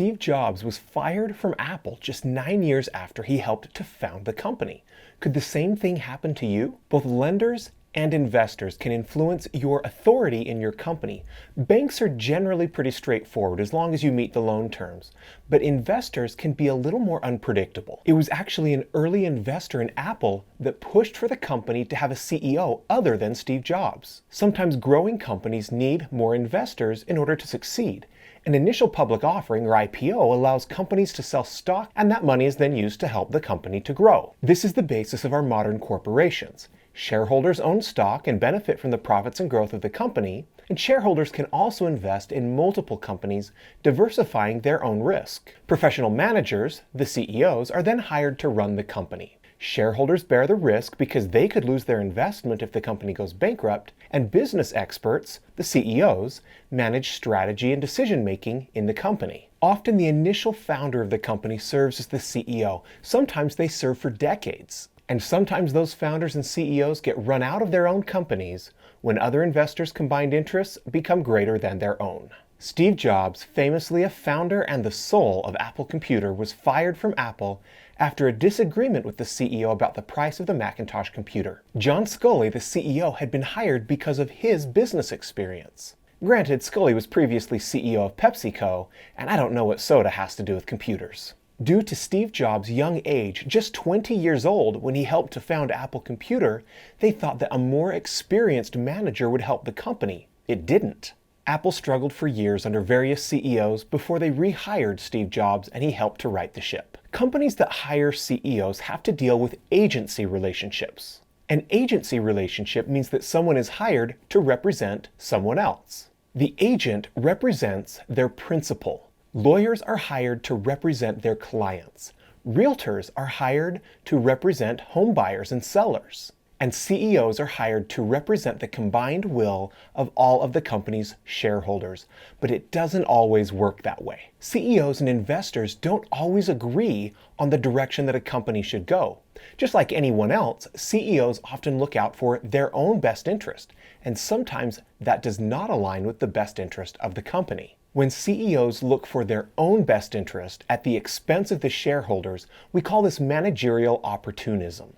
Steve Jobs was fired from Apple just 9 years after he helped to found the company. Could the same thing happen to you? Both lenders and investors can influence your authority in your company. Banks are generally pretty straightforward as long as you meet the loan terms, but investors can be a little more unpredictable. It was actually an early investor in Apple that pushed for the company to have a CEO other than Steve Jobs. Sometimes growing companies need more investors in order to succeed. An initial public offering, or IPO, allows companies to sell stock, and that money is then used to help the company to grow. This is the basis of our modern corporations. Shareholders own stock and benefit from the profits and growth of the company, and shareholders can also invest in multiple companies, diversifying their own risk. Professional managers, the CEOs, are then hired to run the company. Shareholders bear the risk because they could lose their investment if the company goes bankrupt, and business experts, the CEOs, manage strategy and decision-making in the company. Often the initial founder of the company serves as the CEO. Sometimes they serve for decades. And sometimes those founders and CEOs get run out of their own companies when other investors' combined interests become greater than their own. Steve Jobs, famously a founder and the soul of Apple Computer, was fired from Apple after a disagreement with the CEO about the price of the Macintosh computer. John Sculley, the CEO, had been hired because of his business experience. Granted, Sculley was previously CEO of PepsiCo, and I don't know what soda has to do with computers. Due to Steve Jobs' young age, just 20 years old when he helped to found Apple Computer, they thought that a more experienced manager would help the company. It didn't. Apple struggled for years under various CEOs before they rehired Steve Jobs and he helped to right the ship. Companies that hire CEOs have to deal with agency relationships. An agency relationship means that someone is hired to represent someone else. The agent represents their principal. Lawyers are hired to represent their clients. Realtors are hired to represent home buyers and sellers. And CEOs are hired to represent the combined will of all of the company's shareholders. But it doesn't always work that way. CEOs and investors don't always agree on the direction that a company should go. Just like anyone else, CEOs often look out for their own best interest, and sometimes that does not align with the best interest of the company. When CEOs look for their own best interest at the expense of the shareholders, we call this managerial opportunism.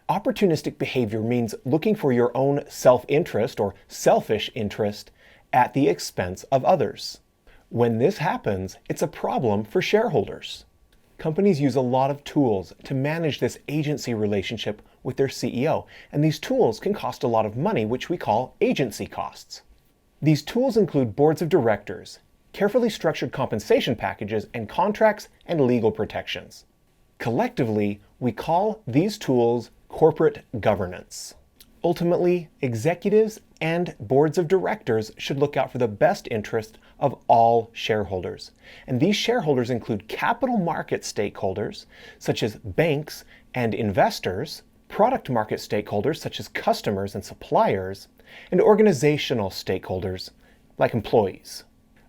Opportunistic behavior means looking for your own self-interest or selfish interest at the expense of others. When this happens, it's a problem for shareholders. Companies use a lot of tools to manage this agency relationship with their CEO, and these tools can cost a lot of money, which we call agency costs. These tools include boards of directors, carefully structured compensation packages, and contracts and legal protections. Collectively, we call these tools corporate governance. Ultimately, executives and boards of directors should look out for the best interest of all shareholders. And these shareholders include capital market stakeholders, such as banks and investors, product market stakeholders, such as customers and suppliers, and organizational stakeholders, like employees.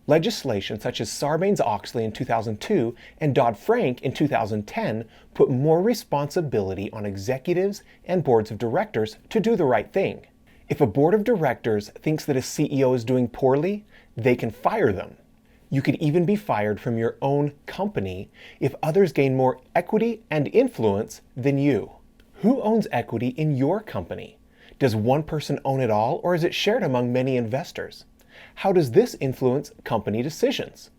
Legislation such as Sarbanes-Oxley in 2002 and Dodd-Frank in 2010 put more responsibility on executives and boards of directors to do the right thing. If a board of directors thinks that a CEO is doing poorly, they can fire them. You could even be fired from your own company if others gain more equity and influence than you. Who owns equity in your company? Does one person own it all, or is it shared among many investors? How does this influence company decisions?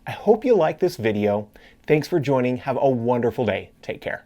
I hope you like this video. Thanks for joining. Have a wonderful day. Take care.